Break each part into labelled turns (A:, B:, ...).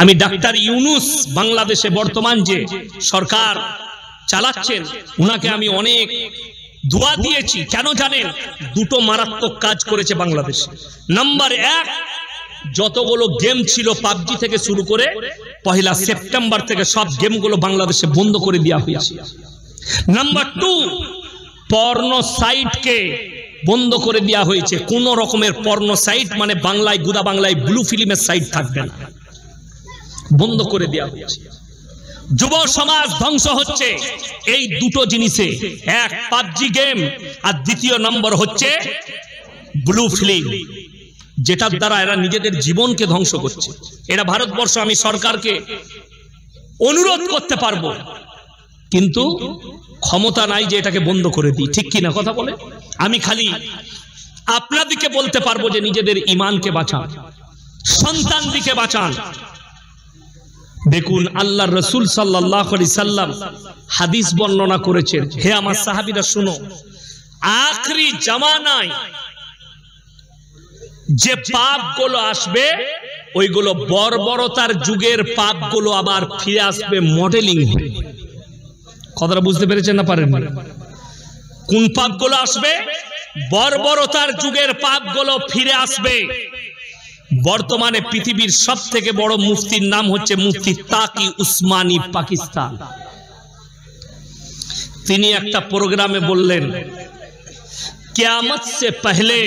A: আমি ডাক্তার ইউনুস বাংলাদেশে বর্তমান যে সরকার চালাচ্ছেন উনাকে আমি অনেক দোয়া দিয়েছি। কেন জানেন? দুটো মারাত্মক কাজ করেছে বাংলাদেশে। নাম্বার 1, যতগুলো গেম ছিল পাবজি থেকে শুরু করে 1 সেপ্টেম্বর থেকে সব গেমগুলো বাংলাদেশে বন্ধ করে দেওয়া হয়েছে। নাম্বার 2, পর্ন সাইটকে বন্ধ করে দেওয়া হয়েছে। কোন রকমের পর্ন সাইট মানে বাংলায় গুদা বাংলায় ব্লু ফিল্মের সাইট থাকবে না, বন্ধ করে দেওয়া হয়েছে। যুব সমাজ ধ্বংস হচ্ছে এই দুটো জিনিসে, এক পাবজি গেম আর দ্বিতীয় নম্বর হচ্ছে ব্লু ফিল্ম, যেটার দ্বারা এরা নিজেদের জীবনকে ধ্বংস করছে। এটা ভারতবর্ষ আমি সরকারকে অনুরোধ করতে পারবো, কিন্তু ক্ষমতা নাই যে এটাকে বন্ধ করে দিই, ঠিক কিনা কথা বলে? আমি খালি আপনাদেরকে বলতে পারবো যে নিজেদের ঈমানকে বাঁচান, সন্তানদিকে বাঁচান। দেখুন আল্লাহর রাসূল সাল্লাল্লাহু আলাইহি সাল্লাম হাদিস বর্ণনা করেছেন, হে আমার সাহাবীরা শুনো, আখরি জামানায় যে পাপগুলো আসবে ওইগুলো বর্বরতার যুগের পাপগুলো আবার ফিরে আসবে মডেলিং হয়ে। কথাটা বুঝতে পেরেছেন না পারেন? কোন পাপগুলো আসবে? বর্বরতার যুগের পাপগুলো ফিরে আসবে। বর্তমানে পৃথিবীর সবথেকে বড় মুফতির নাম হচ্ছে মুফতি তাকি উসমানী, পাকিস্তান। তিনি একটা প্রোগ্রামে বললেন, কিয়ামত से पहले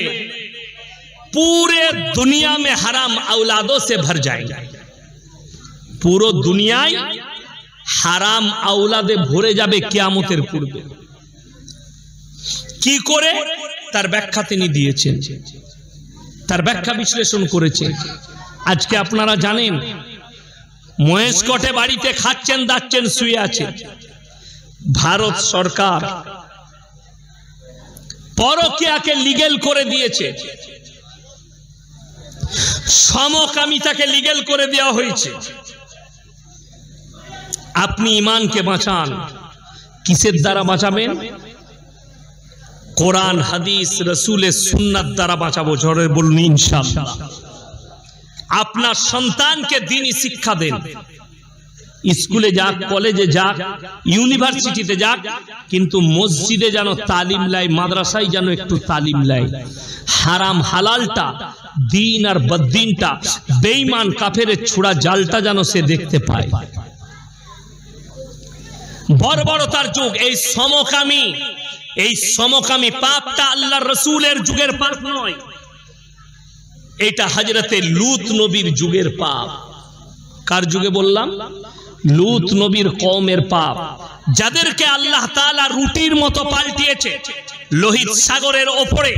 A: पूरे दुनिया में हराम औलादों से भर जाएगा। পুরো দুনিয়ায় হারাম আওলাদে ভরে যাবে কিয়ামতের পূর্বে। কি করে? তার ব্যাখ্যা তিনি দিয়েছেন, তার ব্যাখ্যা বিশ্লেষণ করেছে। আজকে আপনারা জানেন মহেশকটে বাড়িতে খাচ্ছেন দাচ্ছেন শুয়ে আছে, ভারত সরকার পরকীয়াকে লিগ্যাল করে দিয়েছে, সমকামিতাকে লিগ্যাল করে দেওয়া হয়েছে। আপনি ঈমানকে বাঁচান, কিসের দ্বারা বাঁচাবেন? কোরআন হাদিস রাসূলের সুন্নাত দ্বারা বাঁচাবো। জোরে বলুন ইনশাআল্লাহ। আপনার সন্তানকে দ্বীনি শিক্ষা দেন, স্কুলে যাক, কলেজে যাক, ইউনিভার্সিটিতে যাক, কিন্তু মসজিদে যেন তালিম লাই, মাদ্রাসায় যেন একটু তালিম লাই। হারাম হালালটা, দিন আর বদ্দিনটা, বেঈমান কাফেরের ছোড়া জালটা যেন সে দেখতে পায়। বর্বরতার যুগ, এই সমকামী পাপটা আল্লাহর রাসূলের যুগের পাপ নয়, এটা হযরতে লূত নবীর যুগের পাপ। কার যুগে বললাম? লূত নবীর কওমের পাপ, যাদেরকে আল্লাহ তাআলা রুটির মতো পাল্টিয়েছে লোহিত সাগরের ওপরে।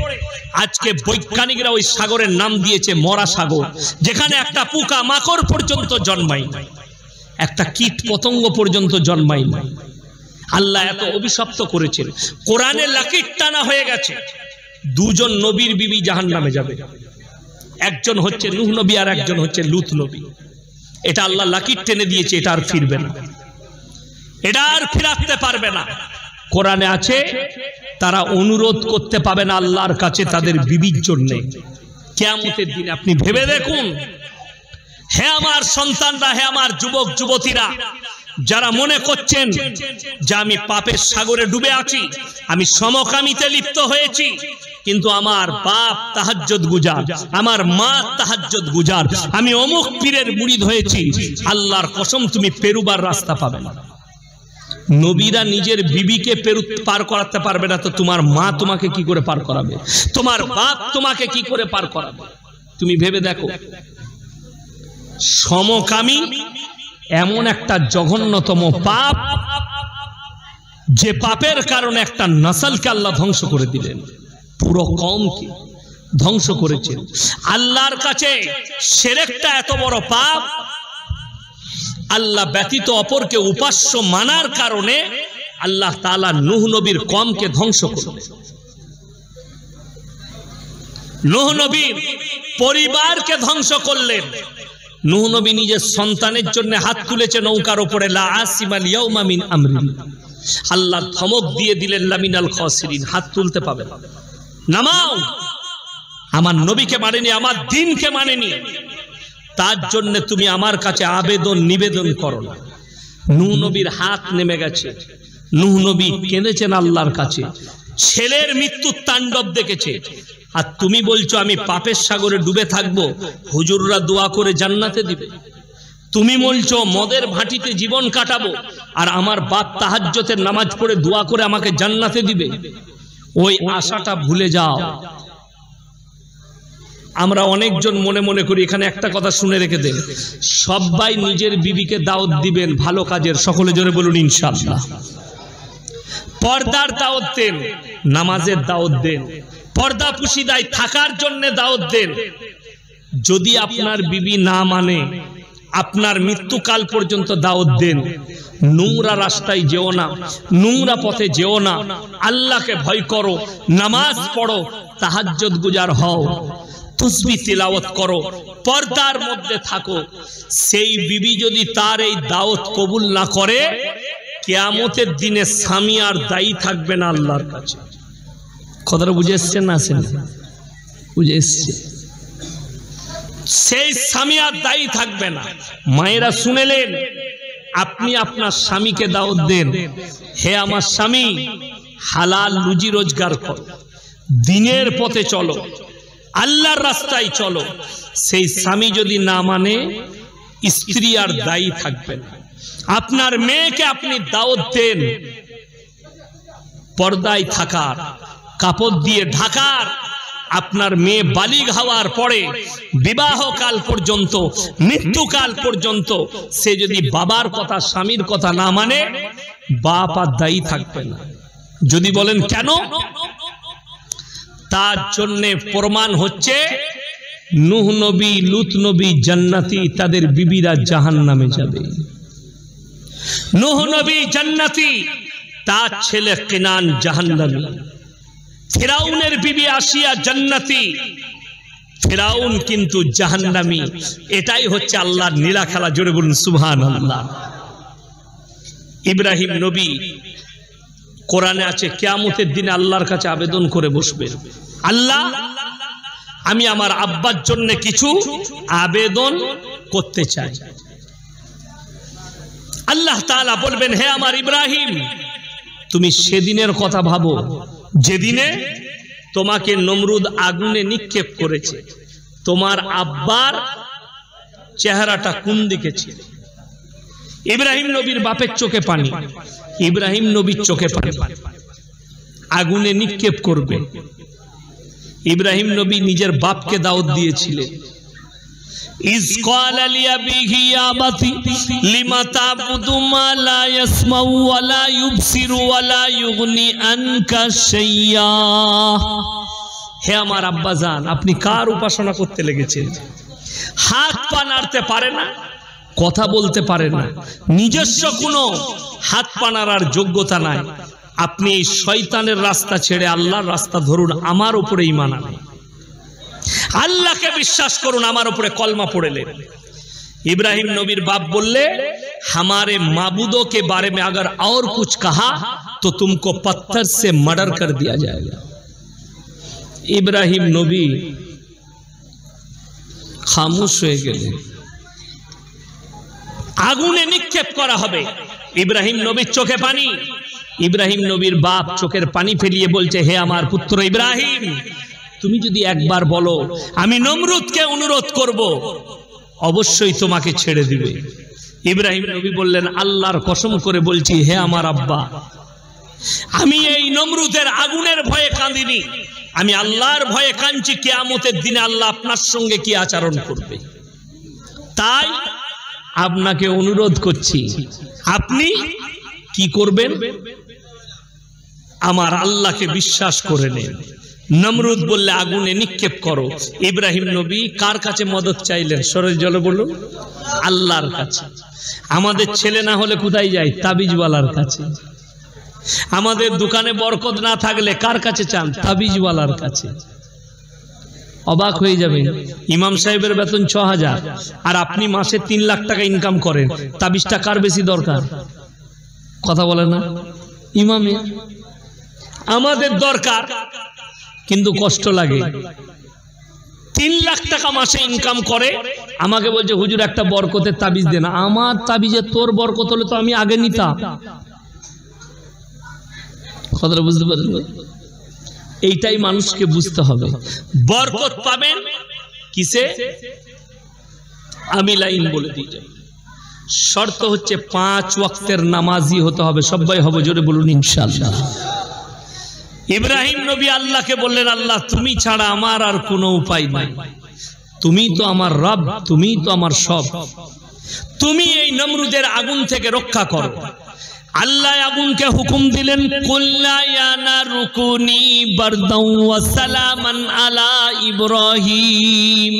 A: আজকে বৈজ্ঞানিকরা ওই সাগরের নাম দিয়েছে মরা সাগর, যেখানে একটা পোকা মাকড় পর্যন্ত জন্মায় না, একটা কীট পতঙ্গ পর্যন্ত জন্মায় না। আল্লাহ এত অভিশপ্ত করেছেন, কোরআনে লাকির টানা হয়ে গেছে। দুজন নবীর বিবি জাহান্নামে যাবে, একজন হচ্ছে নূহ নবী আর একজন হচ্ছে লূত নবী। এটা আল্লাহ লাকির টেনে দিয়েছে, এটা আর ফিরবে না, এটা আর ফিরাতে পারবে না। কোরআনে আছে তারা অনুরোধ করতে পাবে না আল্লাহর কাছে তাদের বিবির জন্য কিয়ামতের দিনে। আপনি ভেবে দেখুন, হে আমার সন্তানরা, হে আমার যুবক যুবতীরা, যারা মনে করছেন যে আমি পাপের সাগরে ডুবে আছি, আমি সমকামিতে লিপ্ত হয়েছি, কিন্তু আমার বাপ তাহাজ্জুদ গুজার, আমার মা তাহাজ্জুদ গুজার, আমি অমুক পীরের মুরিদ হয়েছি, আল্লাহর কসম তুমি পেরুবার রাস্তা পাবে না। নবীরা নিজের বিবিকে পার করাতে পারবে না, তো তোমার মা তোমাকে কি করে পার করাবে? তোমার বাপ তোমাকে কি করে পার করাবে? তুমি ভেবে দেখো। সমকামী এমন একটা জঘন্যতম পাপ, যে পাপের কারণে একটা নসলকে আল্লাহ ধ্বংস করে দিলেন, পুরো কওমকে ধ্বংস করেছেন। আল্লাহর কাছে শিরকটা এত বড় পাপ, আল্লাহ ব্যতীত অপরকে উপাস্য মানার কারণে আল্লাহ তাআলা নূহ নবীর কওমকে ধ্বংস করলেন। নূহ নবীর পরিবারকে ধ্বংস করলেন। নূহ নবী নিজের সন্তানের জন্য হাত তুলেছে নৌকার উপরে, লা আসিমাল ইয়াউমা মিন আমরিল্লাহ, আল্লাহ ধমক দিয়ে দিলেন লামিনাল খাসিরিন, হাত তুলতে পাবে না। নামাও, আমার নবীকে মানেনি, আমার দ্বীনকে মানেনি, তার জন্য তুমি আমার কাছে আবেদন নিবেদন করো না। নূহ নবীর হাত নেমে গেছে, নূহ নবী কেঁদেছেন আল্লাহর কাছে, ছেলের মৃত্যুর তাণ্ডব দেখেছে। আর তুমি বলছো আমি পাপের সাগরে ডুবে থাকবো, হুজুররা দোয়া করে জান্নাতে দিবে। তুমি বলছো মদের ভাটিতে জীবন কাটাবো, আর আমার বাপ তাহাজ্জুদের নামাজ পড়ে দোয়া করে আমাকে জান্নাতে দিবে। ওই আশাটা ভুলে যাও। আমরা অনেকজন মনে মনে করি, এখানে একটা কথা শুনে রেখে দেন, সবাই নিজের বিবিকে দাওয়াত দিবেন ভালো কাজের, সকলে জোরে বলুন ইনশাআল্লাহ। পর্দার দাওয়াত দেন, নামাজের দাওয়াত দেন, পর্দা পুশিদায় থাকার জন্য দাওয়াত দেন। যদি আপনার বিবি না মানে, আপনার মৃত্যুকাল পর্যন্ত দাওয়াত দেন। নোংরা রাস্তায় যেও না, নোংরা পথে যেও না, আল্লাহকে ভয় করো, নামাজ পড়ো, তাহাজ্জুদ গুজার হও, তাসবিহ তিলাওয়াত করো, পর্দার মধ্যে থাকো। সেই বিবি যদি তার এই দাওয়াত কবুল না করে, কিয়ামতের দিনে স্বামী আর দায়ী থাকবে না আল্লাহর কাছে। কথাটা বুঝে এসছেন না? আসেন, বুঝে এসছে। সেই স্বামী আর দায়ী থাকবে না। মায়েরা শুনেলেন, আপনি আপনার স্বামীকে দাওয়াত দেন, হে আমার স্বামী, হালাল রুজি রোজগার করো, দিনের পথে চলো, আল্লাহর রাস্তায় চলো। সেই স্বামী যদি না মানে, স্ত্রী আর দায়ী থাকবে না। আপনার মেয়েকে আপনি দাওয়াত দেন পর্দায় থাকার, কাপড় দিয়ে ঢাকার। আপনার মেয়ে বালিগ হওয়ার পরে বিবাহকাল পর্যন্ত, মৃত্যুকাল পর্যন্ত সে যদি বাবার কথা, স্বামীর কথা না মানে, বাপ আর দায়ী থাকবে না। যদি বলেন কেন, তার জন্যে প্রমাণ হচ্ছে নূহ নবী, লূত নবী জান্নাতি, তাদের বিবিরা জাহান্নামে যাবে। নূহ নবী জান্নাতি, তার ছেলে কিনান জাহান্নামী। ফিরাউনের বিবি আসিয়া জান্নাতি, ফিরাউন কিন্তু জাহান্নামী। এটাই হচ্ছে আল্লাহর নীলা খেলা। জোরে বলুন সুবহানাল্লাহ। ইব্রাহিম নবী, কোরআনে আছে, কিয়ামতের দিনে আল্লাহর কাছে আবেদন করে বসবেন, আল্লাহ আমি আমার আব্বার জন্য কিছু আবেদন করতে চাই। আল্লাহ তাআলা বলবেন, হে আমার ইব্রাহিম, তুমি সেদিনের কথা ভাবো যেদিনে তোমাকে নমরুদ আগুনে নিক্ষেপ করেছে। তোমার আব্বার চেহারাটা কোন দিকে ছিল? ইব্রাহিম নবীর বাপের চোখে পানি, ইব্রাহিম নবীর চোখে পানি। আগুনে নিক্ষেপ করবে। ইব্রাহিম নবী নিজের বাপকে দাওয়াত দিয়েছিলেন। ইজ ক্বালা লিআবিহি ইয়া আবাতি লিমা তা'বুদু মা লা ইয়াসমাউ ওয়া লা ইউবসিরু ওয়া লা ইউগনি আনকা শাইয়্যা। হে আমার আব্বাজান, আপনি কার উপাসনা করতে লেগেছেন? হাত পা নাড়তে পারে না, কথা বলতে পারে না, নিজস্ব কোনো হাত পা নাড়ার যোগ্যতা নাই। আপনি এই শয়তানের রাস্তা ছেড়ে আল্লাহর রাস্তা ধরুন, আমার উপরে ঈমান আনুন, আল্লাহকে বিশ্বাস করুন, আমার উপরে কলমা পড়লেন। इब्राहिम नबीर बाप बोले हमारे माबूदों के बारे में अगर और कुछ कहा तो तुमको पत्थर से मर्डर कर दिया जाएगा। इब्राहिम नबी खामोश हो गए। आगुने निक्षेप करा हबे। इब्राहिम नबीर चोखे पानी। इब्राहिम नबीर बाप चोखेर पानी फेलिए बोलছে हे आमार पुत्र इब्राहिम তুমি যদি একবার বলো আমি নমরুদকে অনুরোধ করব অবশ্যই তোমাকে ছেড়ে দিবে। ইব্রাহিম নবী বললেন আল্লাহর কসম করে বলছি হে আমার আব্বা আমি এই নমরুদের আগুনের ভয়ে কাঁদিনি, আমি আল্লাহর ভয়ে কাঁদছি কিয়ামতের দিনে আল্লাহ আপনার সঙ্গে কি আচরণ করবে। তাই আপনাকে অনুরোধ করছি আপনি কি করবেন, আমার আল্লাহকে বিশ্বাস করে নেন। नमरुद बोले आगुने निक्षेप करो। इब्राहिम नबी कार काछे मदद चाइलेन सरे जले बोलुन आल्लाहर काछे। आमादेर छेले ना होले कोथाय जाय ताबिजवालार काछे। आमादेर दुकाने बरकत ना थाकले कार काछे चान ताबिजवालार काछे। अबाक हये जाबेन इमाम साहेबेर बेतन 6000 और आपनी मासे 3 लाख टाका इनकाम करें ताबिजटा कार बेशी दरकार कथा बोले ना इमामेर आमादेर दरकार किन्तु कष्ट लागे 3 লাখ টাকা মাসে ইনকাম করে, আমাকে বলছে হুজুর একটা বরকতের তাবিজ দেন। আমার তাবিজে তোর বরকত হলে তো আমি আগে নিতাম। কথাটা বুঝতে পারেন? এইটাই মানুষকে বুঝতে হবে। বরকত পাবেন কিসে? আমি লাইন বলে দিই, শর্ত হচ্ছে 5 ওয়াক্তের নামাজি হতে হবে। সবাই হবে, জোরে বলুন ইনশাআল্লাহ। ইব্রাহিম নবী আল্লাহকে বললেন, আল্লাহ তুমি ছাড়া আমার আর কোনো উপায় নাই, তুমি তো আমার রব, তুমি তো আমার সব, তুমি এই নমরুদের আগুন থেকে রক্ষা করো। আল্লাহ আগুনকে হুকুম দিলেন, কুল্লা ইয়া নারু কুনি বারদাও ওয়া সালামান আলা ইব্রাহিম,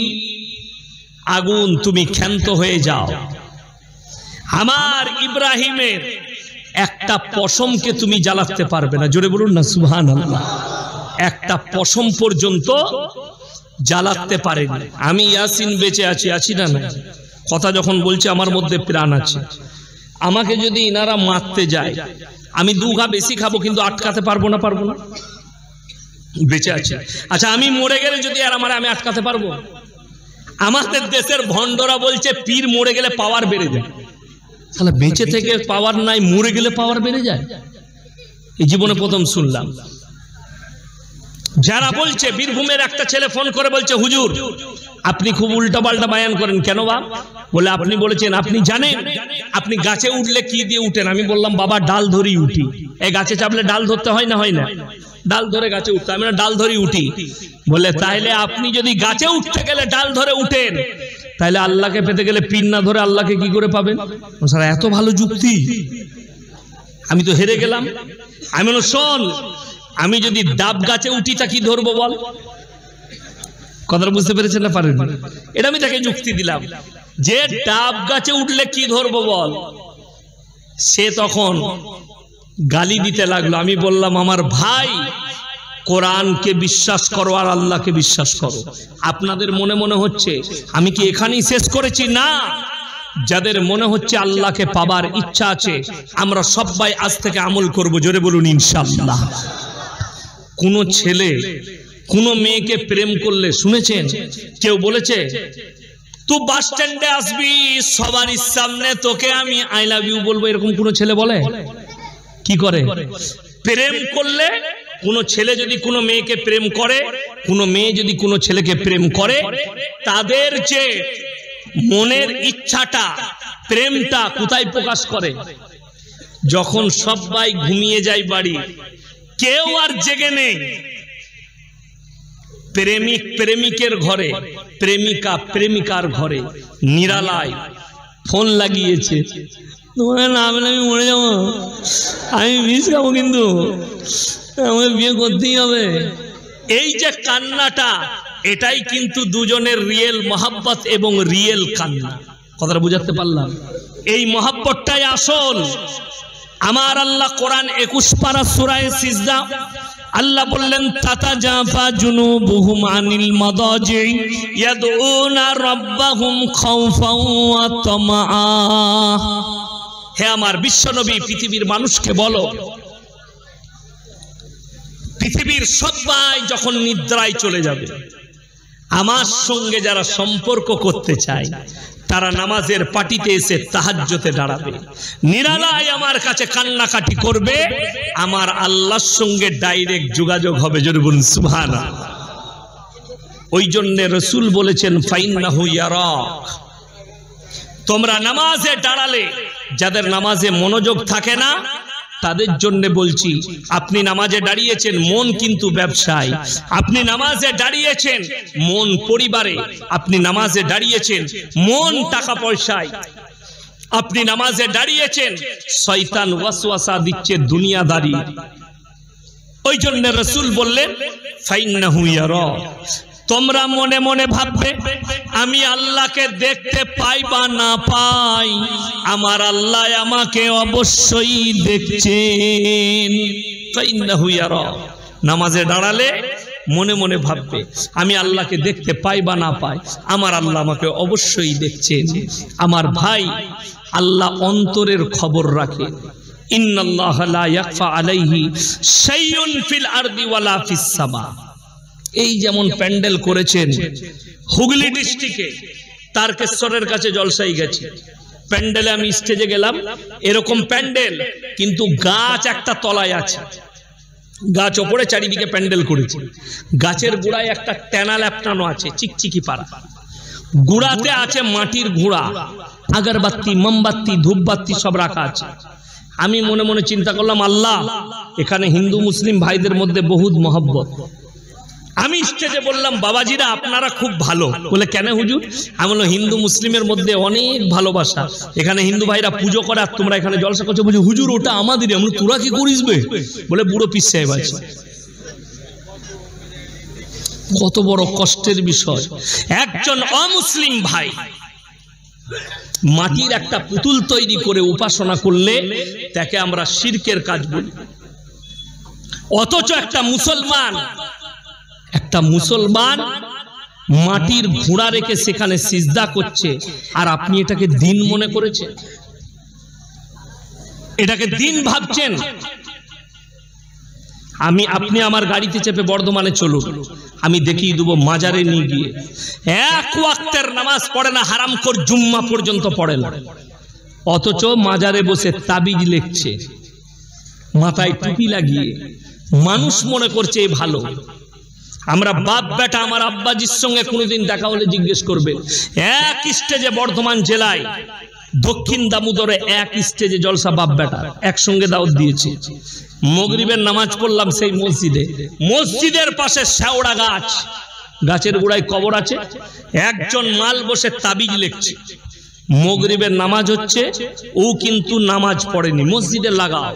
A: আগুন তুমি ক্ষান্ত হয়ে যাও, আমার ইব্রাহিমের একটা পশমকে তুমি জ্বালাতে পারবে না। জোরে বলুন না সুবহানাল্লাহ। একটা পশম পর্যন্ত জ্বালাতে পারেনি। আমি ইয়াসিন বেঁচে আছি না না, কথা যখন বলছি আমার মধ্যে প্রাণ আছে। আমাকে যদি ইনারা মারতে যায়, আমি 2 ঘা বেশি খাবো, কিন্তু আটকাতে পারবো না, পারবো না, বেঁচে আছে। আচ্ছা আমি মরে গেলে যদি আর আমি আটকাতে পারবো? আমাদের দেশের ভণ্ডরা বলছে পীর মরে গেলে পাওয়ার বেড়ে যায়। তাহলে বেঁচে থেকে পাওয়ার নাই, মরে গেলে পাওয়ার বেড়ে যায়? এই জীবনে প্রথম শুনলাম। যারা বলছে, বীরভূমের একটা ছেলে ফোন করে বলছে, হুজুর আপনি খুব উল্টাপাল্টা বায়ান করেন, কেন বা? বলে আপনি বলেছেন, আপনি জানেন আপনি গাছে উঠলে কি দিয়ে উঠেন? আমি বললাম বাবা ডাল ধরেই উঠি। এই গাছে চাপলে ডাল ধরতে হয় না, হয় না? ডাল ধরে গাছে উঠতে, আমি ডাল ধরেই উঠি। বলে তাইলে আপনি যদি গাছে উঠতে গেলে ডাল ধরে উঠেন, তাহলে আল্লাহকে পেতে গেলে পিন না ধরে আল্লাহকে কি করে পাবেন? স্যার এত ভালো যুক্তি, আমি তো হেরে গেলাম। আমি বললাম শোন, আমি যদি ডাব গাছে উঠি তা কি ধরবো বল? কথাটা বুঝতে পেরেছেন না পারেন? এটা আমি তাকে যুক্তি দিলাম যে ডাব গাছে উঠলে কি ধরবো বল। সে তখন গালি দিতে লাগলো। আমি বললাম আমার ভাই, কোরআনকে বিশ্বাস করো আর আল্লাহকে বিশ্বাস করো। আপনাদের মনে মনে হচ্ছে আমি কি এখানেই শেষ করেছি? না, যাদের মনে হচ্ছে আল্লাহকে পাবার ইচ্ছা আছে, আমরা সবাই আজ থেকে আমল করব। জোরে বলুন ইনশাআল্লাহ। কোন ছেলে কোন মেয়েকে প্রেম করলে শুনেছেন কেউ বলেছে তুই বাস স্ট্যান্ডে আসবি, সবার সামনে তোকে আমি আই লাভ ইউ বলবো? এরকম কোন ছেলে বলে? কি করে? প্রেম করলে কোন ছেলে যদি কোনো মেয়েকে প্রেম করে, কোন মেয়ে যদি কোনো ছেলেকে প্রেম করে, তাদের যে মনের ইচ্ছাটা, প্রেমটা কোথায় প্রকাশ করে? যখন সবাই ঘুমিয়ে যায় বাড়ি, কেউ আর জেগে নেই, প্রেমিক প্রেমিকের ঘরে, প্রেমিকা প্রেমিকার ঘরে নিরালায় ফোন লাগিয়েছে, তোমার নাম আমি মরে যাবো, আমি বিষ খাবো, কিন্তু আমাকে বিয়ে করতেই হবে। এই যে কান্নাটা, এটাই কিন্তু দুজনের রিয়েল মহাব্বত এবং রিয়েল কান্না। কথাটা বুঝাতে পারলাম? এই মহাব্বতটাই আসল। আমার আল্লাহ কোরআন 21 পারা সূরা সিজদা, আল্লাহ বললেন তাতাজাফা জুনুবুহুম আনিল মাদাজি ইয়াদউনা রাব্বাহুম খাউফাও ওয়া তামআ। হে আমার বিশ্বনবী, পৃথিবীর মানুষকে বলো, পৃথিবীর সবাই যখন নিদ্রায় চলে যাবে, আমার সঙ্গে যারা সম্পর্ক করতে চায় তারা নামাজের পাটিতে এসে তাহাজ্জুদে দাঁড়াবে, নিরালায় আমার কাছে কান্নাকাটি করবে, আমার আল্লাহর সঙ্গে ডাইরেক্ট যোগাযোগ হবে। জোরে বলুন সুবহানাল্লাহ। ওই জন্য রাসূল বলেছেন ফাইন্নাহু ইয়ারাক, তোমরা নামাজে দাঁড়ালে, যাদের নামাজে মনোযোগ থাকে না তাদের জন্য বলছি, আপনি নামাজে দাঁড়িয়েছেন, মন কিন্তু ব্যবসায়, আপনি নামাজে দাঁড়িয়েছেন মন পরিবারে, আপনি নামাজে দাঁড়িয়েছেন মন টাকা পয়সায়, আপনি নামাজে দাঁড়িয়েছেন শয়তান ওয়াসওয়াসা দিচ্ছে দুনিয়াদারি। ওই জন্য রাসূল বললেন ফাইন্নাহু ইয়ারা, তোমরা মনে মনে ভাববে আমি আল্লাহকে দেখতে পাই বা না পাই, আমার আল্লাহ আমাকে অবশ্যই দেখছেন। ফাইন্নাহু ইয়ারা, নামাজে দাঁড়ালে মনে মনে ভাববে আমি আল্লাহকে দেখতে পাই বা না পাই, আমার আল্লাহ আমাকে অবশ্যই দেখছেন। আমার ভাই, আল্লাহ অন্তরের খবর রাখে। ইন্নাল্লাহা লা ইয়াখফা আলাইহি শাইউন ফিল আরদি ওয়ালা ফিস সামা। এই যেমন প্যান্ডেল করেছেন হুগলি ডিস্ট্রিক্টে তারকেশ্বরের কাছে জলসাই গেছি, প্যান্ডেলে আমি স্টেজে গেলাম, এরকম প্যান্ডেল কিন্তু গাছ একটা তলায় আছে, গাছ ওপরে চারিদিকে প্যান্ডেল করেছে, গাছের গোড়ায় একটা ট্যানা ল্যাপটানো আছে, চিকচিকি পাড়া, গুড়াতে আছে মাটির ঘোড়া, আগরবাতি মোমবাতি ধূপবাতি সব রাখা আছে। আমি মনে মনে চিন্তা করলাম, আল্লাহ এখানে হিন্দু মুসলিম ভাইদের মধ্যে বহুত মহব্বত। আমি স্টেজে বললাম, বাবাজিরা আপনারা খুব ভালো। বলে কেন হুজুর? আমি বললাম, হিন্দু মুসলিমের মধ্যে অনেক ভালোবাসা, এখানে হিন্দু ভাইরা পুজো করে আর তোমরা এখানে জলসা করছো। বলছি হুজুর ওটা আমাদেরই। আমরা তোরা কি করিস বে? বলে বুড়ো পীর সাহেব আছে। কত বড় কষ্টের বিষয়, একজন অমুসলিম ভাই মাটির একটা পুতুল তৈরি করে উপাসনা করলে তাকে আমরা শিরকের কাজ বলি, অথচ একটা মুসলমান মাটির ঘোড়া রেখে সেখানে সিজদা করছে, আর আপনি এটাকে দিন মনে করেছেন, এটাকে দিন ভাবছেন। আপনি আমার গাড়িতে চেপে বর্ধমানে চলুন, আমি দেখিয়ে দেবো মাজারে নিয়ে গিয়ে এক ওয়াক্তের নামাজ পড়ে না, হারামখোর জুম্মা পর্যন্ত পড়ে না, অথচ মাজারে বসে তাবিজ লিখছে, মাথায় টুপি লাগিয়ে, মানুষ মনে করছে এই ভালো। আমরা বাপ বেটা, আমার আব্বাজির সঙ্গে কোনোদিন দেখা হলে জিজ্ঞেস করবে, এক স্টেজে বর্ধমান জেলায় দক্ষিণ দামোদরে এক স্টেজে জলসা বাপ বেটা একসঙ্গে দাওয়াত দিয়েছে। মাগরিবের নামাজ পড়লাম সেই মসজিদের পাশে শেওড়া গাছ, গাছের গোড়ায় কবর আছে, একজন মাল বসে তাবিজ লিখছে। মাগরিবের নামাজ হচ্ছে, ও কিন্তু নামাজ পড়েনি, মসজিদে লাগাও।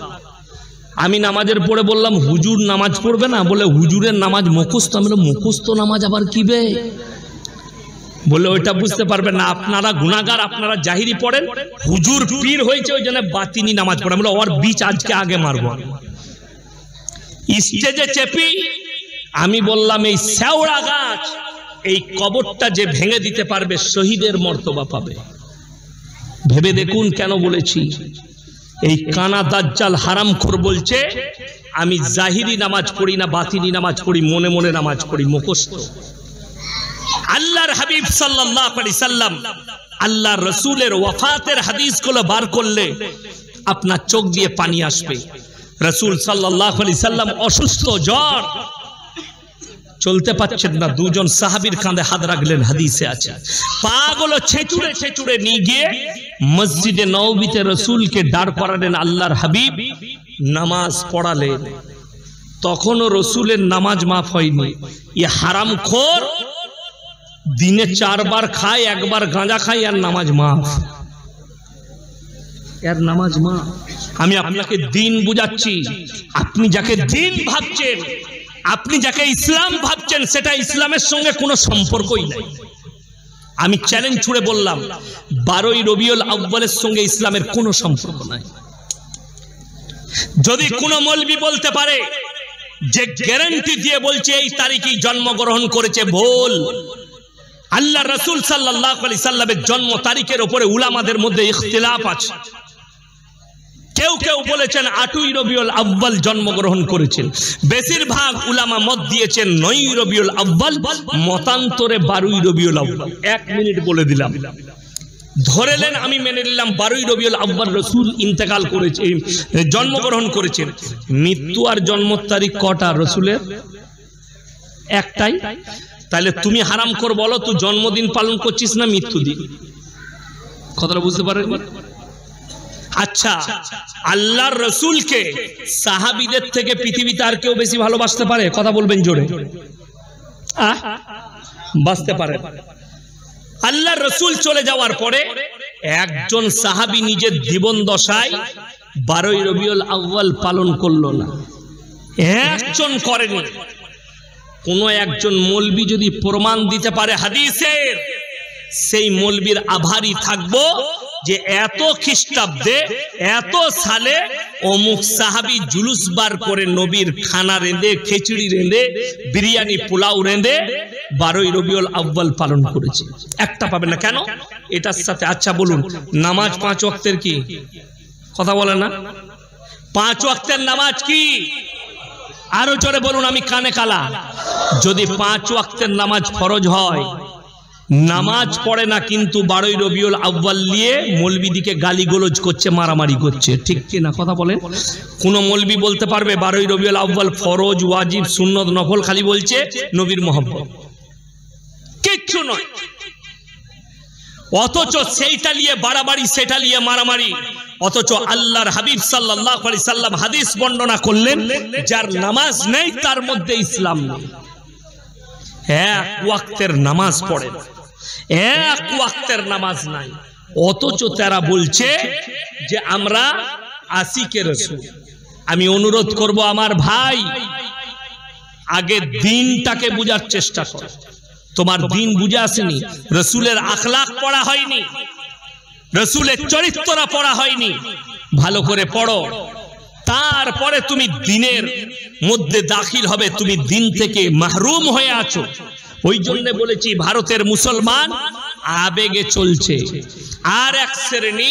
A: আমি নামাজের পড়ে বললাম, হুজুর নামাজ পড়বে না? বলে হুজুরের নামাজ মুখস্থ। আমি বললাম, মুখস্থ নামাজ আবার কি বে? বলে ওইটা বুঝতে পারবেন না, আপনারা গুনাহগার, আপনারা জাহিরি পড়েন, হুজুর পীর হয়েছে ওই জন্য বাতিনি নামাজ পড়ে। আমরা ওর বীজ আজকে আগে মারব। স্টেজে চেপি আমি বললাম, এই শেওড়া গাছ, এই কবরটা যে ভেঙে দিতে পারবে শহীদের মর্তবা পাবে। ভেবে দেখুন কেন বলেছি। এই কানা দাজ্জাল হারামখোর বলছে আমি জাহিরি নামাজ পড়ি না, বাতিনি নামাজ পড়ি, মনে মনে নামাজ পড়ি, মুখস্থ। আল্লাহর হাবিব সাল্লাল্লাহু আলাইহি সাল্লাম, আল্লাহর রাসূলের ওয়াফাতের হাদিসগুলো বার করলে আপনার চোখ দিয়ে পানি আসবে। রাসূল সাল্লাল্লাহু আলাইহি সাল্লাম অসুস্থ, জ্বর, চলতে পারছেন না, দুজন সাহাবীর কাঁধে হাত রাখলেন, হাদিসে আছে। পাগুলো ছেঁচুড়ে ছেঁচুড়ে নিয়ে গিয়ে মসজিদে নববীতে রাসূলকে দাঁড় করালেন, আল্লাহর হাবিব নামাজ পড়ালেন। তখনও রাসূলের নামাজ মাফ হয়নি। এ হারামখোর দিনে 4 বার খায়, একবার গাঁজা খায়, আর নামাজ মাফ, এর নামাজ মাফ। আমি আপনাকে দিন বুঝাচ্ছি। আপনি যাকে দিন ভাবছেন, আপনি যাকে ইসলাম ভাবছেন, সেটা ইসলামের সঙ্গে কোনো সম্পর্কই নাই। আমি চ্যালেঞ্জ ছুড়ে বললাম, 12ই রবিউল আউয়ালের সঙ্গে ইসলামের কোনো সম্পর্ক নাই। যদি কোনো মৌলবি বলতে পারে যে গ্যারান্টি দিয়ে বলছে এই তারিখেই জন্মগ্রহণ করেছে, ভুল। আল্লাহ রাসূল সাল্লাল্লাহু আলাইহি সাল্লামের জন্ম তারিখের উপরে উলামাদের মধ্যে ইখতিলাফ আছে। কেউ কেউ বলেছেন 8ই রবিউল আউয়াল জন্মগ্রহণ করেছেন, বেশিরভাগ উলামা মত দিয়েছেন 9ই রবিউল আউয়াল, মতান্তরে 12ই রবিউল আউয়াল। 1 মিনিট বলে দিলাম, ধরে নেন, আমি মেনে নিলাম 12ই রবিউল আউয়াল রাসূল ইন্তেকাল করেছে, জন্মগ্রহণ করেছেন। মৃত্যু আর জন্ম তারিখ কটা রাসূলের? একটাই। তাহলে তুমি হারামখোর বলো, তুই জন্মদিন পালন করছিস না মৃত্যু দিন? কথাটা বুঝতে পারেন? আচ্ছা, আল্লাহর রাসূলকে সাহাবীদের থেকে পৃথিবীতে আর কেউ বেশি ভালোবাসতে পারে? কথা বলবেন জোরে। বাসতে পারে। আল্লাহর রাসূল চলে যাওয়ার পরে একজন সাহাবী নিজের জীবন দশায় 12ই রবিউল আউয়াল পালন করলো না, একজন করেনি। কোন একজন মৌলবি যদি প্রমাণ দিতে পারে হাদিসের, সেই মৌলবির আভারী থাকবো যে এত খ্রিস্টাব্দে এত সালে অমুক সাহাবী জুলুস বার করে নবীর খানা রেঁধে, খিচুড়ি রেঁধে, বিরিয়ানি পোলাও রেঁধে 12ই রবিউল আউয়াল পালন করেছে। একটা পাবেন না। কেন? এটার সাথে। আচ্ছা বলুন, নামাজ 5 ওয়াক্তের কি? কথা বলে না? 5 ওয়াক্তের নামাজ কি? আরো জোরে বলুন, আমি কানে কালা। যদি 5 ওয়াক্তের নামাজ ফরজ হয়, নামাজ পড়ে না, কিন্তু 12ই রবিউল আউয়াল নিয়ে মৌলবীদিকে গালিগালাজ করছে, মারামারি করছে, ঠিক কি না? কথা বলেন। কোন মৌলবী বলতে পারবে 12ই রবিউল আউয়াল ফরজ, ওয়াজিব, সুন্নত, নফল? খালি বলছে নবীর মহব্বত, কিচ্ছু নয়। অথচ সেইটা নিয়ে বাড়াবাড়ি, সেটা নিয়ে মারামারি। অথচ আল্লাহর হাবিব সাল্লাল্লাহু আলাইহি সাল্লাম হাদিস বর্ণনা করলেন, যার নামাজ নেই তার মধ্যে ইসলাম নেই। 1 ওয়াক্তের নামাজ পড়ে না, 1 ওয়াক্তের নামাজ নাই, অথচ তারা বলছে যে আমরা আশিকে রাসূল। আমি অনুরোধ করব আমার ভাই, আগে দিনটাকে বুঝার চেষ্টা কর। তোমার দিন বুঝে আসেনি, রাসূলের আখলাক পড়া হয়নি, রাসূলের চরিত্রটা পড়া হয়নি, ভালো করে পড়ো, তারপরে তুমি দিনের মধ্যে দাখিল হবে। তুমি দিন থেকে মাহরুম হয়ে আছো। ওই জন্য বলেছি, ভারতের মুসলমান আবেগে চলছে, আর এক শ্রেণী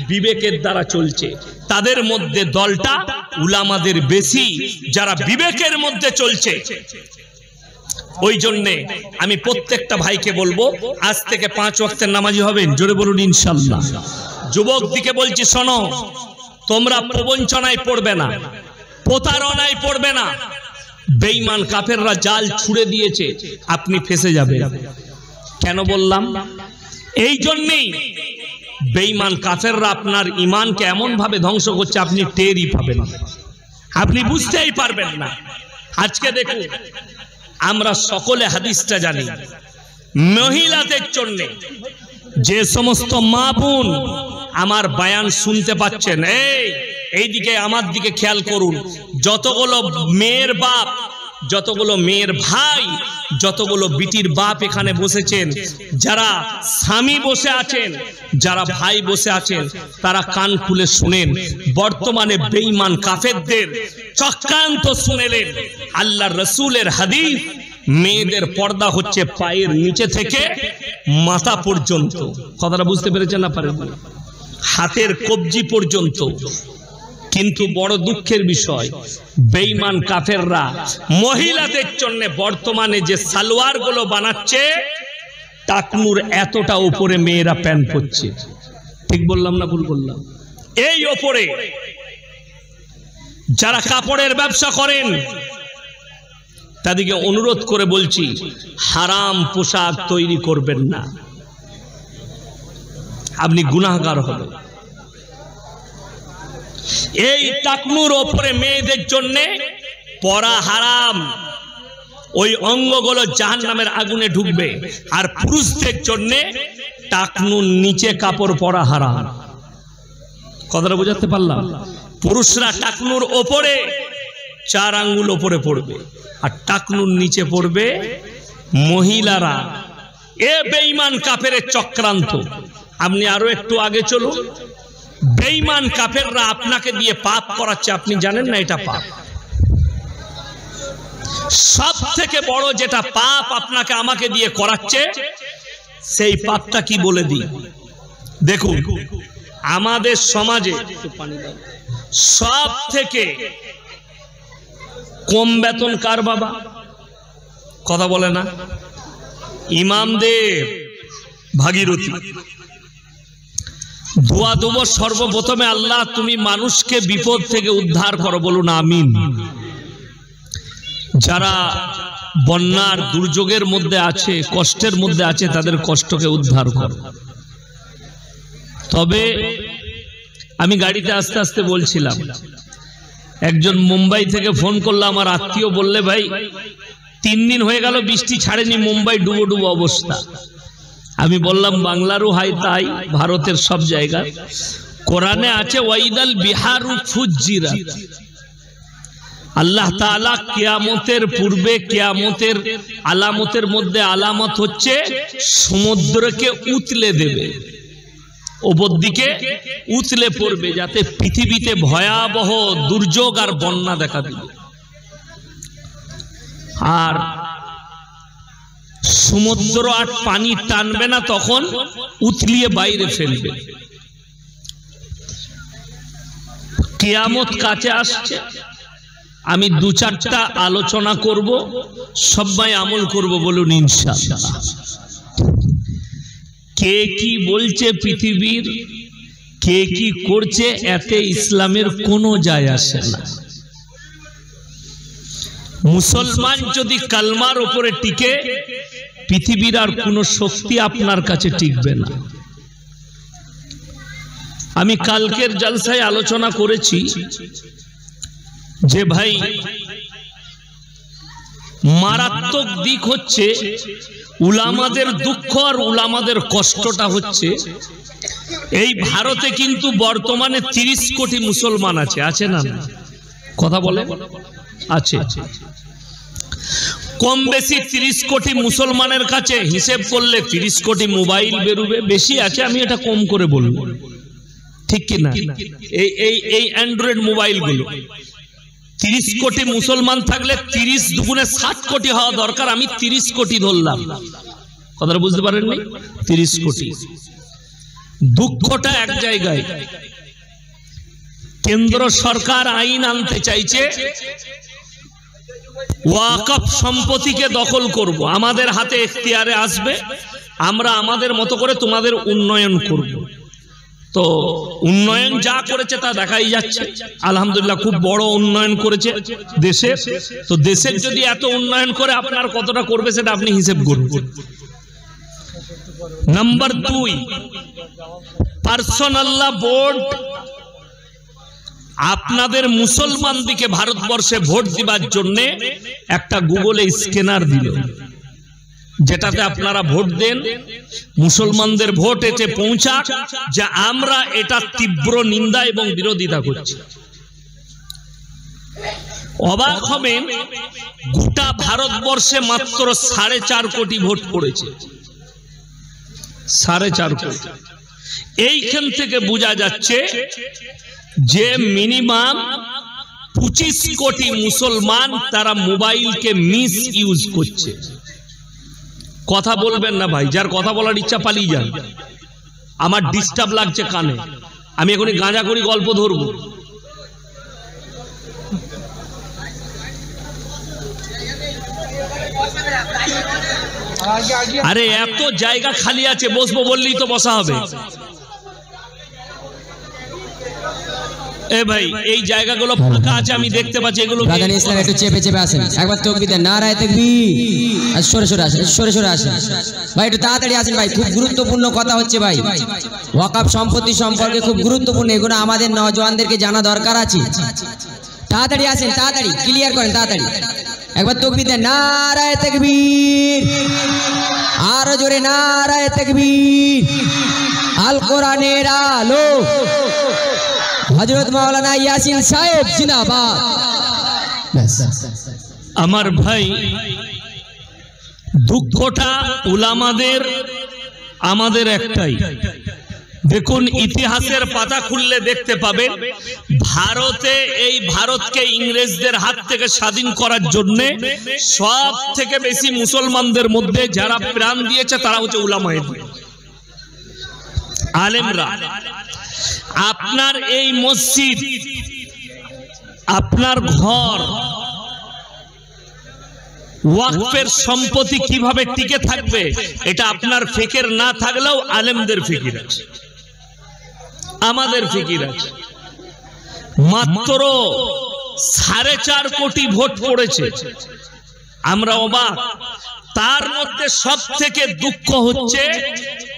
A: বিবেকের দ্বারা চলছে। তাদের মধ্যে দলটা উলামাদের বেশি, যারা বিবেকের মধ্যে চলছে। ওই জন্যে আমি প্রত্যেকটা ভাইকে বলবো, আজ থেকে 5 ওয়াক্তের নামাজি হবেন। জোরে বলুন ইনশাআল্লাহ। যুবক দিকে বলছি, শোনো, তোমরা প্রবঞ্চনায় পড়বে না, প্রতারণায় পড়বে না। বেঈমান কাফেররা জাল ছুড়ে দিয়েছে, আপনি ফেসে যাবেন। কেন বললাম? এই জন্যই বেঈমান কাফেররা আপনার ঈমানকে এমন ভাবে ধ্বংস করছে, আপনি টেরই পাবেন না, আপনি বুঝতেই পারবেন না। আজকে দেখুন, আমরা সকলে হাদিসটা জানি, মহিলাদের জন্য যে সমস্ত মা বোন আমার বয়ান শুনতে পাচ্ছেন, এইদিকে আমার দিকে খেয়াল করুন। যতগুলো মেয়ের বাপ, যতগুলো মেয়ের ভাই, যতগুলো বিটির বাপ এখানে বসেছেন, যারা স্বামী বসে আছেন, যারা ভাই বসে আছেন, তারা কান খুলে শুনেন। বর্তমানে বেঈমান কাফেরদের চক্রান্ত শুনেলেন। আল্লাহর রাসূলের হাদিস, মেয়েদের পর্দা হচ্ছে পায়ের নিচে থেকে মাথা পর্যন্ত। কথাটা বুঝতে পেরেছেন না? পারেন, হাতের কবজি পর্যন্ত। কিন্তু বড় দুঃখের বিষয়, বেঈমান কাফেররা মহিলাদের জন্য বর্তমানে যে সালোয়ার গুলো বানাচ্ছে, টাকনুর এতটা উপরে মেয়েরা প্যান্ট পরছে। ঠিক বললাম না ভুল বললাম? এই ওপরে যারা কাপড়ের ব্যবসা করেন, তাদেরকে অনুরোধ করে বলছি, হারাম পোশাক তৈরি করবেন না, আপনি গুনাহগার হবেন। এই টাকনুর ওপরে মেয়েদের জন্য পরা হারাম, ওই অঙ্গগুলো জাহান্নামের আগুনে ঢুকবে। আর পুরুষদের জন্য টাকনুর নিচে কাপড় পরা হারাম। কথাটা বুঝাতে পারলাম? পুরুষরা টাকনুর ওপরে 4 আঙ্গুল ওপরে পড়বে, আর টাকনুর নিচে পড়বে মহিলারা। এ বেঈমান কাফেরের চক্রান্ত। আপনি আরো একটু আগে চলুন, বেঈমান কাফেররা আপনাকে দিয়ে পাপ করাচ্ছে, আপনি জানেন না এটা পাপ। সব থেকে বড় যেটা পাপ আপনাকে আমাকে দিয়ে করাচ্ছে, সেই পাপটা কি বলে দিই। দেখুন, আমাদের সমাজে সব থেকে কম বেতন কার বাবা? কথা বলে না? ইমামদের ভাগীরথী। দোয়া দেব সর্বপ্রথমে, আল্লাহ তুমি মানুষকে বিপদ থেকে উদ্ধার করো, বলুন আমিন। যারা বন্যার দুর্যোগের মধ্যে আছে, কষ্টের মধ্যে আছে, তাদের কষ্টকে উদ্ধার করো। তবে আমি গাড়িতে আস্তে আস্তে বলছিলাম, একজন মুম্বাই থেকে ফোন করলো, আমার আত্মীয়, বললে ভাই 3 দিন হয়ে গেল বৃষ্টি ছাড়েনি, মুম্বাই ডুবো ডুবো অবস্থা। আমি বললাম বাংলারও হয় তাই, ভারতের সব জায়গায় কোরআনে আছে, ওয়াইদাল বিহারু ফুজ্জিরাত। আল্লাহ তাআলা কিয়ামতের পূর্বে, কিয়ামতের আলামতের মধ্যে আলামত হচ্ছে সমুদ্রকে উতলে দেবে, ওপর দিকে উতলে পড়বে, যাতে পৃথিবীতে ভয়াবহ দুর্যোগ আর বন্যা দেখা দিবে। আর সমুদ্র আর পানি টানবে না, তখন উতলিয়ে বাইরে ফেলবে। কিয়ামত কাছে আসছে, আমি দু চারটা আলোচনা করব, সবাই আমল করব, বলুন ইনশাআল্লাহ। কে কি বলছে পৃথিবীর, কে কি করছে, এতে ইসলামের কোনো যায় আসে না। মুসলমান যদি কালমার উপরে টিকে, পৃথিবীর আর কোনো শক্তি আপনার কাছে টিকবে না। আমি কালকের জলসায় আলোচনা করেছি যে ভাই মারাত্মক দিক হচ্ছে উলামাদের দুঃখ আর উলামাদের কষ্টটা হচ্ছে এই ভারতে কিন্তু বর্তমানে 30 কোটি মুসলমান আছে, আছে না? কথা বলে আছে, কম বেশি 30 কোটি মুসলমানের কাছে হিসেব করলে 30 কোটি মোবাইল বেরোবে, বেশি আছে, আমি এটা কম করে বলবো, ঠিক কি না? এই অ্যান্ড্রয়েড মোবাইল গুলো 30 কোটি মুসলমান থাকলে 30 দুগুণে 60 কোটি হওয়া দরকার, আমি 30 কোটি ধরলাম, কথাটা বুঝতে পারেননি? 30 কোটি। দুঃখটা এক জায়গায়, কেন্দ্র সরকার আইন আনতে চাইছে ওয়াকফ সম্পত্তিকে দখল করব, আমাদের হাতে এখতিয়ারে আসবে, আমরা আমাদের মতো করে তোমাদের উন্নয়ন করব। তো উন্নয়ন যা করেছে তা দেখাই যাচ্ছে, আলহামদুলিল্লাহ খুব বড় উন্নয়ন করেছে দেশের। তো দেশের যদি এত উন্নয়ন করে আপনার কতটা করবে সেটা আপনি হিসেব করুন। নাম্বার 2, পার্সোনাল বোর্ড আপনাদের মুসলমানদিকে ভারতবর্ষে ভোট দিবার জন্য একটা গুগলে স্ক্যানার দিল, যেটাতে আপনারা ভোট দেন, মুসলমানদের ভোট এতে পৌঁছাক, যে আমরা এটা তীব্র নিন্দা এবং বিরোধিতা করছি। অবাক হবেন, গোটা ভারতবর্ষে মাত্র 4.5 কোটি ভোট পড়েছে, 4.5 কোটি। এইখান থেকে বোঝা যাচ্ছে যে মিনিমাম 25 কোটি মুসলমান তারা মোবাইলকে মিস ইউজ করছে। কথা বলবেন না ভাই, যার কথা বলার ইচ্ছা পালিয়ে যান, আমার ডিস্টার্ব লাগছে কানে, আমি এখনই গাঁজা করি গল্প ধরবো। আরে এত জায়গা খালি আছে, বসবো বললেই তো বসা হবে। এ ভাই এই জায়গাগুলো ফাঁকা আছে, আমি দেখতে পাচ্ছি, এগুলো
B: একটু চেপে চেপে আসেন, একবার তাকবীর দেন, নারায়ে তাকবীর। সরে সরে আসেন, সরে সরে আসেন ভাই, একটু তাড়াতাড়ি আসেন ভাই, খুব গুরুত্বপূর্ণ কথা হচ্ছে ভাই, ওয়াকফ সম্পত্তি সম্পর্কে খুব গুরুত্বপূর্ণ, এগুলো আমাদের নওজওয়ানদেরকে জানা দরকার আছে। তাড়াতাড়ি আসেন, তাড়াতাড়ি ক্লিয়ার করেন, তাড়াতাড়ি একবার তাকবীর দেন, নারায়ে তাকবীর, আরো জোরে নারায়ে তাকবীর। আল কোরআনের আলো হযরত মাওলানা ইয়াসিন সাহেব জিন্দাবাদ।
A: আমার ভাই দুঃখটা উলামাদের, আমাদের একটাই। দেখুন ইতিহাসের পাতা খুললে দেখতে পাবেন, ভারতে এই ভারতকে ইংরেজদের হাত থেকে স্বাধীন করার জন্য সব থেকে বেশি মুসলমানদের মধ্যে যারা প্রাণ দিয়েছে তারা হচ্ছে উলামায়ে দ্বীন, আলেমরা। আপনার এই মসজিদ, আপনার ঘর, ওয়াকফের সম্পত্তি কিভাবে টিকে থাকবে এটা আপনার ফিকির না থাকলেও আলেমদের ফিকির আছে, আমাদের ফিকির আছে। মাত্র 4.5 কোটি ভোট পড়েছে, আমরা অবাক। তার মধ্যে সব থেকে দুঃখ হচ্ছে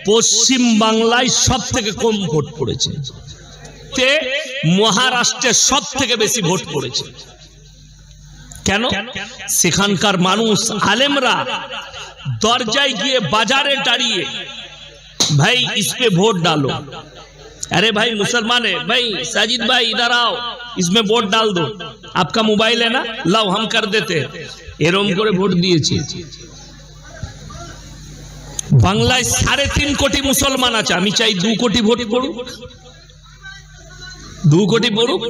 A: পশ্চিম বাংলায় সব থেকে কম ভোট পড়েছে, মহারাষ্ট্রে সব থেকে বেশি ভোট পড়েছে। কেন? সেখানকার মানুষ আলেমরা দরজায় গিয়ে বাজারে দাঁড়িয়ে, भाई इस पे वोट डालो, अरे भाई मुसलमान है भाई, साजिद भाई इधर आओ, इसमें वोट डाल दो, आपका मोबाइल है ना, लाओ हम कर देते। एरम करे वोट दिएছি। বাংলায় 3.5 কোটি মুসলমান আছে, আমি চাই 2 কোটি ভোট পড়ুক, 2 কোটি পড়ুক।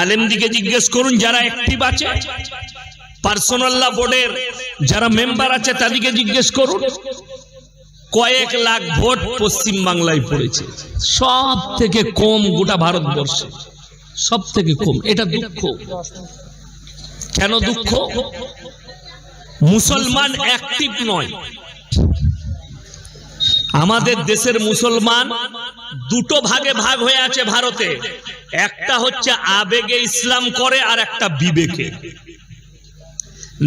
A: আলেম দিকে জিজ্ঞেস করুন যারা অ্যাক্টিভ আছে, পার্সোনাল ল বোর্ডের যারা মেম্বার আছে তাদেরকে জিজ্ঞেস করুন, কয়েক লাখ ভোট পশ্চিম বাংলায় পড়েছে, সব থেকে কম গোটা ভারতবর্ষে, সব থেকে কম। এটা দুঃখ, কেন দুঃখ? মুসলমান অ্যাক্টিভ নয়। আমাদের দেশের মুসলমান দুটো ভাগে ভাগ হয়ে আছে ভারতে, একটা হচ্ছে আবেগে ইসলাম করে আর একটা বিবেকে।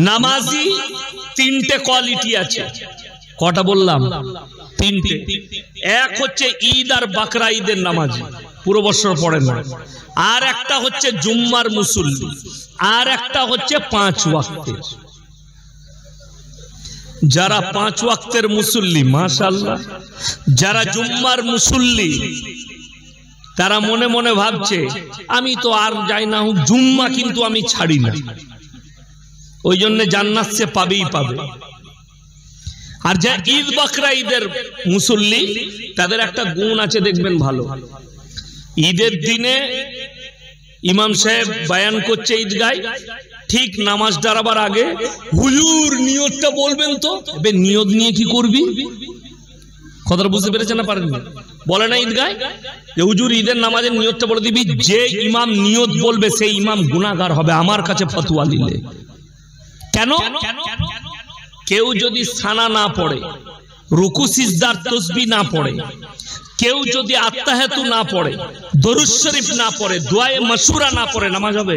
A: নামাজি তিনটে কোয়ালিটি আছে। কটা বললাম? তিনটে। এক হচ্ছে ঈদ আর বাকরা ঈদের নামাজি, পুরো বছর পড়ে না। আর একটা হচ্ছে জুম্মার মুসল্লি, আর একটা হচ্ছে 5 ওয়াক্তের। যারা 5 ওয়াক্তের মুসল্লি মাশাআল্লাহ, যারা জুম্মার মুসল্লি, তারা মনে মনে ভাবছে আমি তো আর যাই না হোক জুম্মা, কিন্তু আমি ছাড়ি না, ওই জন্য জান্নাত সে পাবেই পাবে। আর যা ঈদ বাকরা ঈদের মুসল্লি, তাদের একটা গুণ আছে দেখবেন ভালো। ঈদের দিনে ইমাম সাহেব বয়ান করছে ঈদগায়, ঠিক নামাজ দাঁড়াবার আগে হুজুর নিয়তটা বলবেন তো। এবে নিয়ত নিয়ে কি করবি? কথাটা বুঝতে পেরেছেন না পারেন? বলে না ঈদগায় যে হুজুর ঈদের নামাজের নিয়তটা বলে দিবি, যে ইমাম নিয়ত বলবে সেই ইমাম গুনাহগার হবে আমার কাছে ফতোয়া নিলে। কেন? কেউ যদি সানা না পড়ে, রুকু সিজদার তাসবিহ না পড়ে, কেউ যদি আত্তাহিয়াতু না পড়ে, দরুদ শরীফ না পড়ে, দুআয়ে মাশুরা না পড়ে, নামাজ হবে?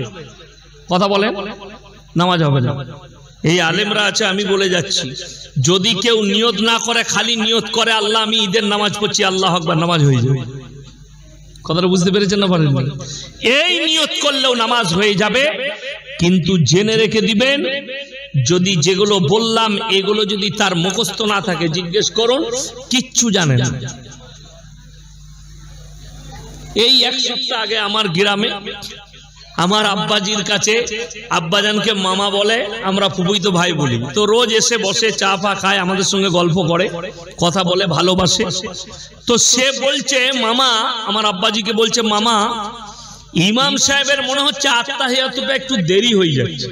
A: কথা বলেন, নামাজ হবে না। এই আলেমরা আছে, আমি বলে যাচ্ছি, যদি কেউ নিয়ত না করে, খালি নিয়ত করে আল্লাহ আমি ঈদের নামাজ পড়ছি, আল্লাহু আকবার, নামাজ হয়ে যাবে। কথাটা বুঝতে পেরেছেন না পারেন? এই নিয়ত করলেও নামাজ হয়ে যাবে, কিন্তু জেনে রেখে দিবেন, যদি যেগুলো বললাম এগুলো যদি তার মুখস্থ না থাকে, জিজ্ঞেস করুন, কিচ্ছু জানে না। এই 1 সপ্তাহ আগে আমার গ্রামে আমার আব্বাজির কাছে, আব্বাজানকে মামা বলে, আমরা ফুফুইতো ভাই বলি, তো রোজ এসে বসে চা ফা খায়, আমাদের সঙ্গে গল্প করে, কথা বলে, ভালোবাসে। তো সে বলছে মামা, আমার আব্বাজিকে বলছে মামা, ইমাম সাহেবের মনে হচ্ছে আত্তাহিয়াতুটা একটু দেরি হয়ে যাচ্ছে।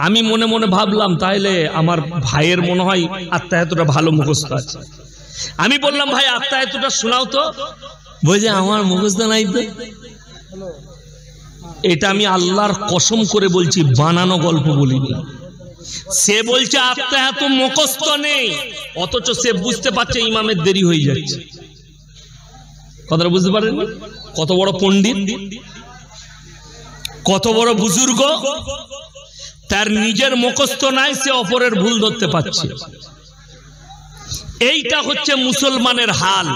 A: আমি মনে মনে ভাবলাম তাহলে আমার ভাইয়ের মনে হয় আত্তাহিয়াতুটা ভালো মুখস্থ আছে। আমি বললাম ভাই আত্তাহিয়াতুটা শোনাও তো। বলছে আমার মুখস্থ নাই তো। এটা আমি আল্লাহর কসম করে বলছি, বানানো গল্প বলিনি। সে বলছে আত্তাহিয়াতু মুখস্থ নেই, অথচ সে বুঝতে পারছে ইমামের দেরি হয়ে যাচ্ছে। কথাটা বুঝতে পারেন? কত বড় পণ্ডিত, কত বড় বুজুর্গ, তার নিজের মুখস্থ নাই, সে অপরের ভুল ধরতে পারছে। এইটা হচ্ছে মুসলমানের হাল।